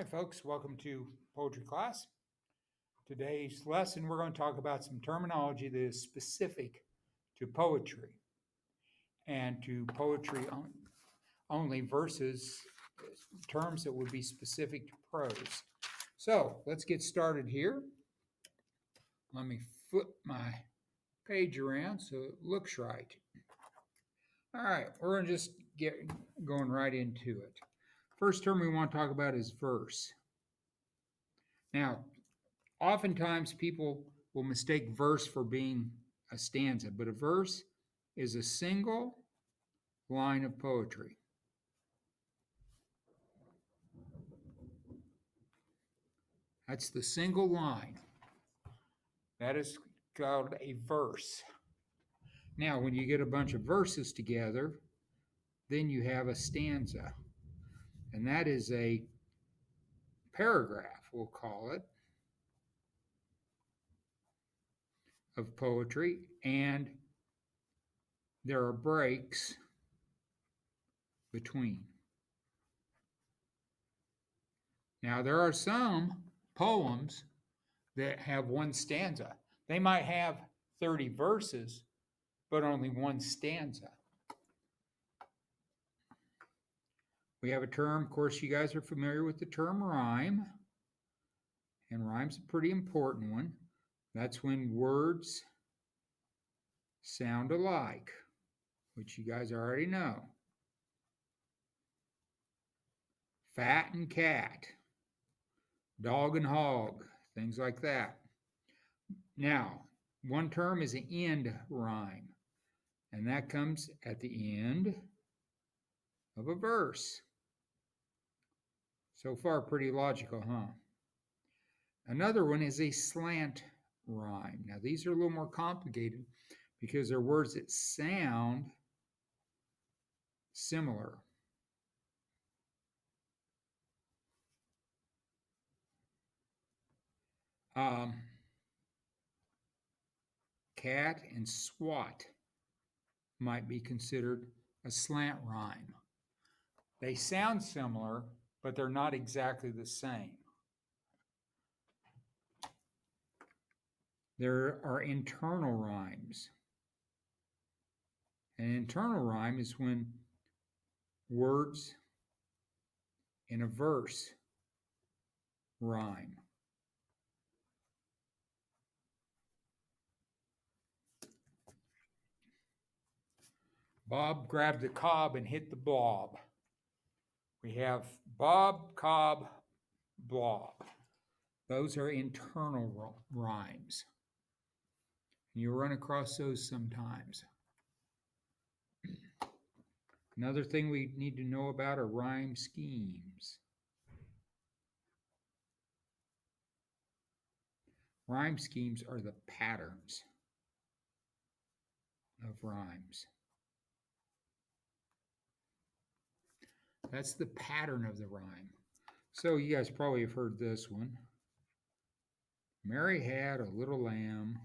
Hi, folks. Welcome to poetry class. Today's lesson, we're going to talk about some terminology that is specific to poetry and to poetry only versus terms that would be specific to prose. So let's get started here. Let me flip my page around so it looks right. All right, we're going to just get going right into it. First term we want to talk about is verse. Now, oftentimes people will mistake verse for being a stanza, but a verse is a single line of poetry. That's the single line. That is called a verse. Now, when you get a bunch of verses together, then you have a stanza. And that is a paragraph, we'll call it, of poetry. And there are breaks between. Now, there are some poems that have one stanza. They might have 30 verses, but only one stanza. We have a term, of course, you guys are familiar with the term rhyme, and rhyme's a pretty important one. That's when words sound alike, which you guys already know. Fat and cat, dog and hog, things like that. Now, one term is an end rhyme, and that comes at the end of a verse. So far, pretty logical, huh? Another one is a slant rhyme. Now, these are a little more complicated because they're words that sound similar. Cat and swat might be considered a slant rhyme. They sound similar, but they're not exactly the same. There are internal rhymes. An internal rhyme is when words in a verse rhyme. Bob grabbed the cob and hit the blob. We have bob, cob, blob. Those are internal rhymes. You run across those sometimes. Another thing we need to know about are rhyme schemes. Rhyme schemes are the patterns of rhymes. That's the pattern of the rhyme. So you guys probably have heard this one. Mary had a little lamb.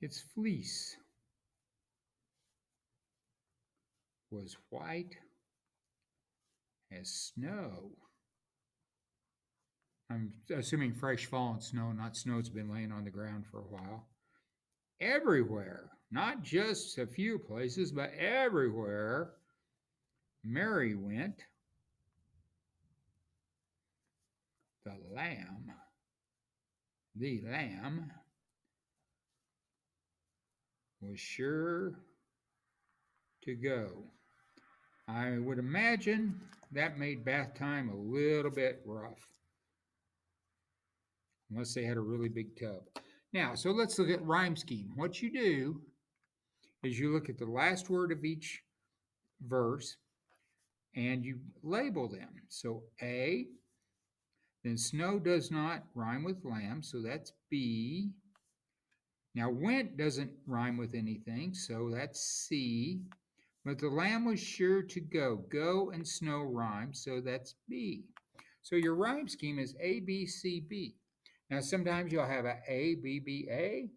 Its fleece was white as snow. I'm assuming fresh fallen snow, not snow that's been laying on the ground for a while. Everywhere, not just a few places, but everywhere Mary went, the lamb was sure to go. I would imagine that made bath time a little bit rough, unless they had a really big tub. Now, so let's look at rhyme scheme. What you do is you look at the last word of each verse and you label them. So A, then snow does not rhyme with lamb, so that's B. Now, went doesn't rhyme with anything, so that's C. But the lamb was sure to go. Go and snow rhyme, so that's B. So your rhyme scheme is A, B, C, B. Now, sometimes you'll have A, B, B, A,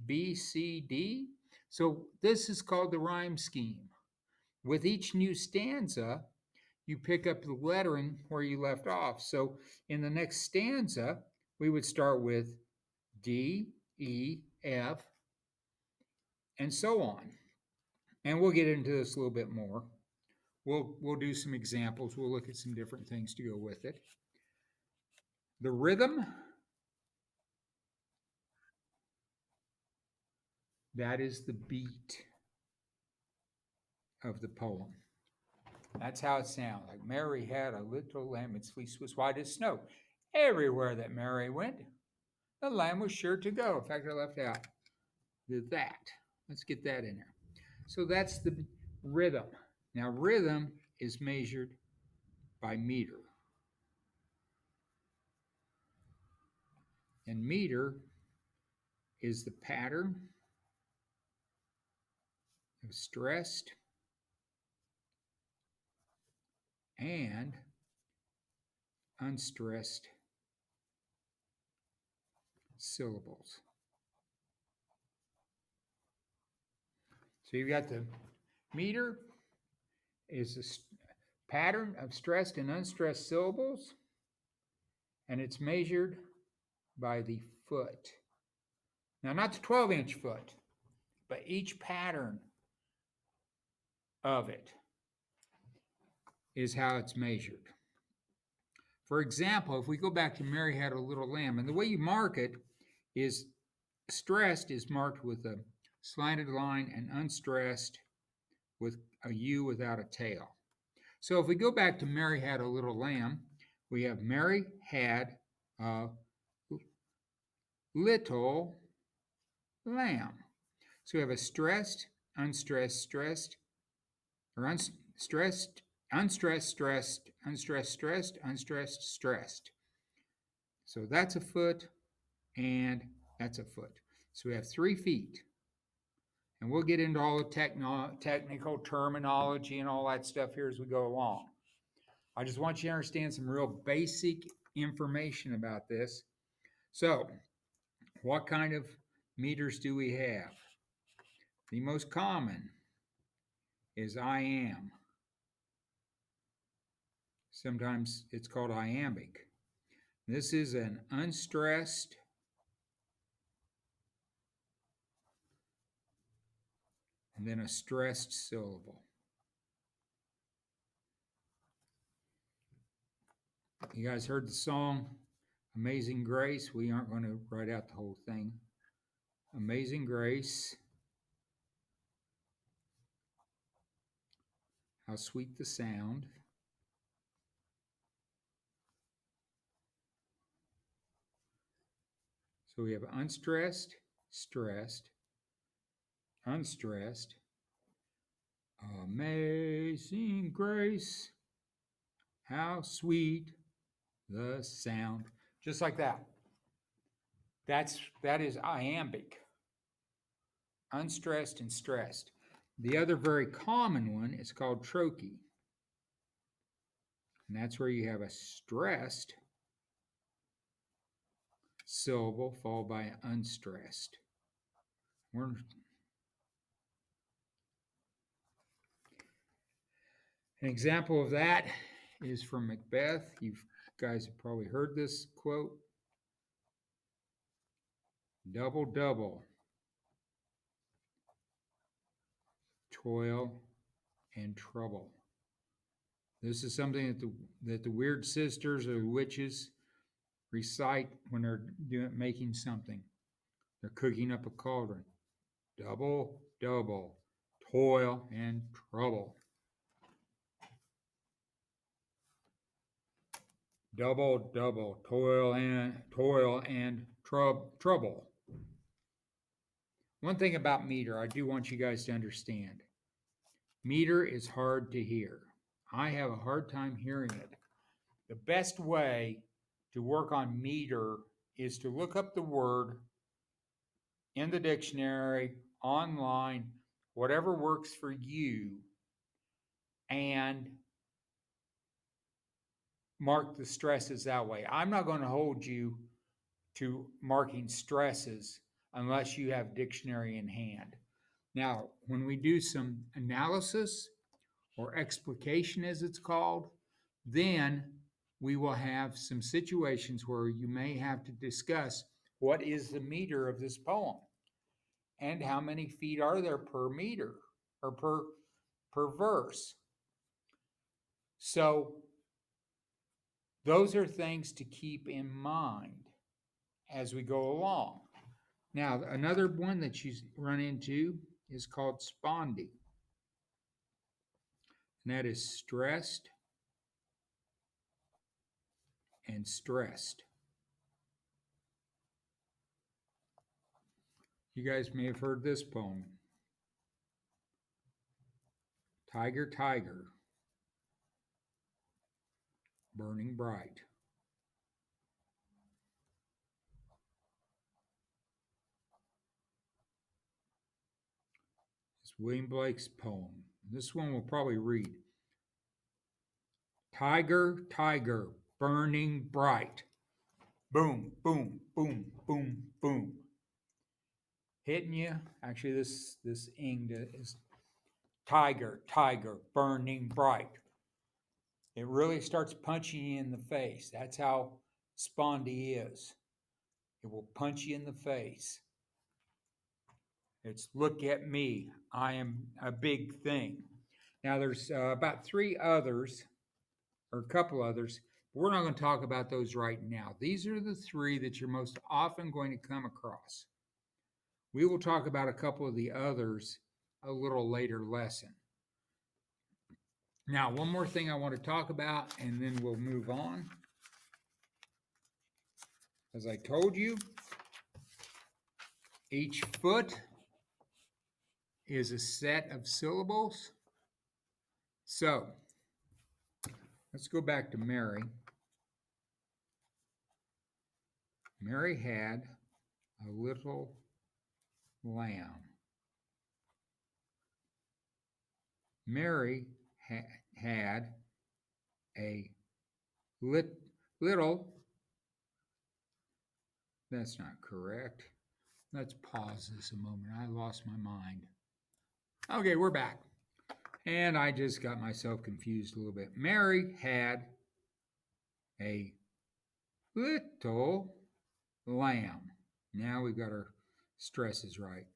B, C, D. So this is called the rhyme scheme. with each new stanza, you pick up the lettering where you left off. So in the next stanza, we would start with D, E, F, and so on. And we'll get into this a little bit more. We'll do some examples. We'll look at some different things to go with it. The rhythm, that is the beat of the poem. That's how it sounds. Like Mary had a little lamb, its fleece was white as snow. Everywhere that Mary went, the lamb was sure to go. In fact, I left out the that. Let's get that in there. So that's the rhythm. Now, rhythm is measured by meter. And meter is the pattern of stressed and unstressed syllables. So you've got the meter is a pattern of stressed and unstressed syllables, and it's measured by the foot. Now, not the 12-inch foot, but each pattern of it is how it's measured. For example, if we go back to Mary Had a Little Lamb, and the way you mark it is stressed is marked with a slanted line and unstressed with a U without a tail. So if we go back to Mary Had a Little Lamb, we have Mary had a little lamb. So we have a stressed, unstressed, stressed, or unstressed, unstressed, stressed, unstressed, stressed, unstressed, stressed. So that's a foot, and that's a foot. So we have 3 feet. And we'll get into all the technical terminology and all that stuff here as we go along. I just want you to understand some real basic information about this. So, what kind of meters do we have? The most common is I am. Sometimes it's called iambic. This is an unstressed and then a stressed syllable. You guys heard the song Amazing Grace? We aren't going to write out the whole thing. Amazing Grace, how sweet the sound. So we have unstressed, stressed, unstressed, amazing grace, how sweet the sound. Just like that. That is iambic. Unstressed and stressed. The other very common one is called trochee. And that's where you have a stressed syllable followed by an unstressed. An example of that is from Macbeth. You guys have probably heard this quote. Double, double, toil and trouble. This is something that the weird sisters or witches recite when they're making something. They're cooking up a cauldron. Double, double, toil and trouble. Double, double, toil and trouble. One thing about meter, I do want you guys to understand. Meter is hard to hear. I have a hard time hearing it. The best way to work on meter is to look up the word in the dictionary, online, whatever works for you, and mark the stresses that way. I'm not going to hold you to marking stresses unless you have dictionary in hand. Now, when we do some analysis, or explication as it's called, then we will have some situations where you may have to discuss what is the meter of this poem and how many feet are there per meter or per verse. So those are things to keep in mind as we go along. Now, another one that you run into is called spondee, and that is stressed and stressed. You guys may have heard this poem. Tiger, tiger, burning bright. It's William Blake's poem. This one we'll probably read. Tiger, tiger, burning bright. Boom, boom, boom, boom, boom. Hitting you. Actually, this ing is tiger, tiger, burning bright. It really starts punching you in the face. That's how spondee is. It will punch you in the face. It's look at me. I am a big thing. Now, there's about three others, or a couple others. But we're not going to talk about those right now. These are the three that you're most often going to come across. We will talk about a couple of the others a little later lesson. Now, one more thing I want to talk about, and then we'll move on. As I told you, each foot is a set of syllables. So, let's go back to Mary. Mary had a little lamb. Mary had a little, that's not correct. Let's pause this a moment. I lost my mind. Okay, we're back. And I just got myself confused a little bit. Mary had a little lamb. Now we've got our stresses right.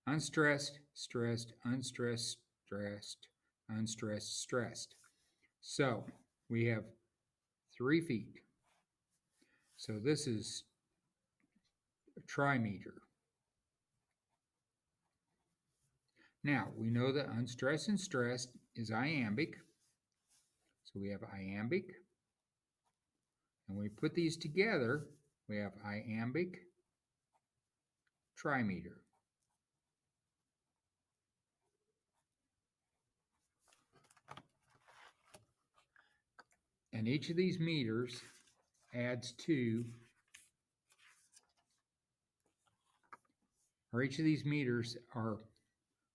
Unstressed, stressed, unstressed, stressed, unstressed, stressed. So we have 3 feet. So this is a trimeter. Now we know that unstressed and stressed is iambic. So we have iambic. And when we put these together, we have iambic, trimeter. And each of these meters adds to, or each of these meters are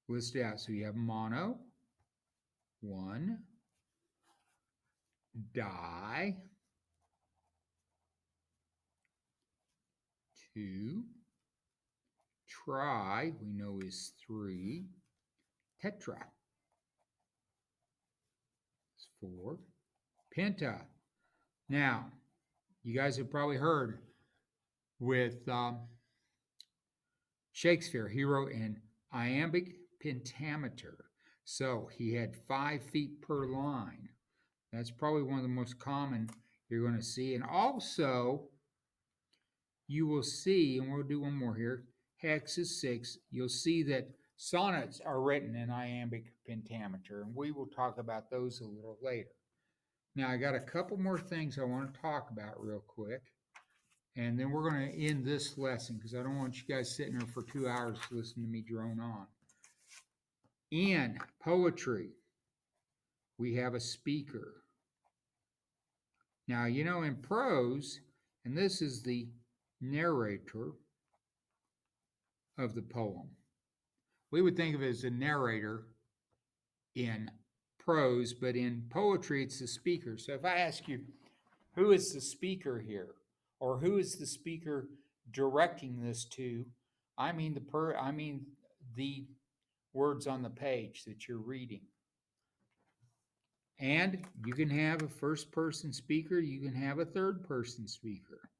listed out. So you have mono, 1, di, 2, tri, we know is 3, tetra is 4, penta. Now, you guys have probably heard with Shakespeare, he wrote an iambic pentameter. So he had 5 feet per line. That's probably one of the most common you're going to see. And also, you will see, and we'll do one more here, hex is 6. You'll see that sonnets are written in iambic pentameter, and we will talk about those a little later. Now, I got a couple more things I want to talk about real quick, and then we're going to end this lesson because I don't want you guys sitting there for 2 hours to listen to me drone on. In poetry, we have a speaker. Now, you know, in prose, and this is the narrator of the poem. We would think of it as a narrator in prose, but in poetry, it's the speaker. So if I ask you, who is the speaker here? Or who is the speaker directing this to? I mean the words on the page that you're reading. And you can have a first person speaker, you can have a third person speaker.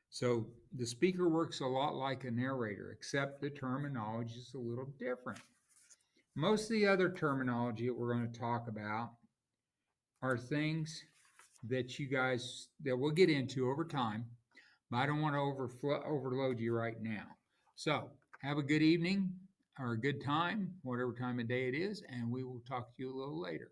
So the speaker works a lot like a narrator, except the terminology is a little different. Most of the other terminology that we're going to talk about are things that we'll get into over time, but I don't want to overload you right now. So have a good evening or a good time, whatever time of day it is, and we will talk to you a little later.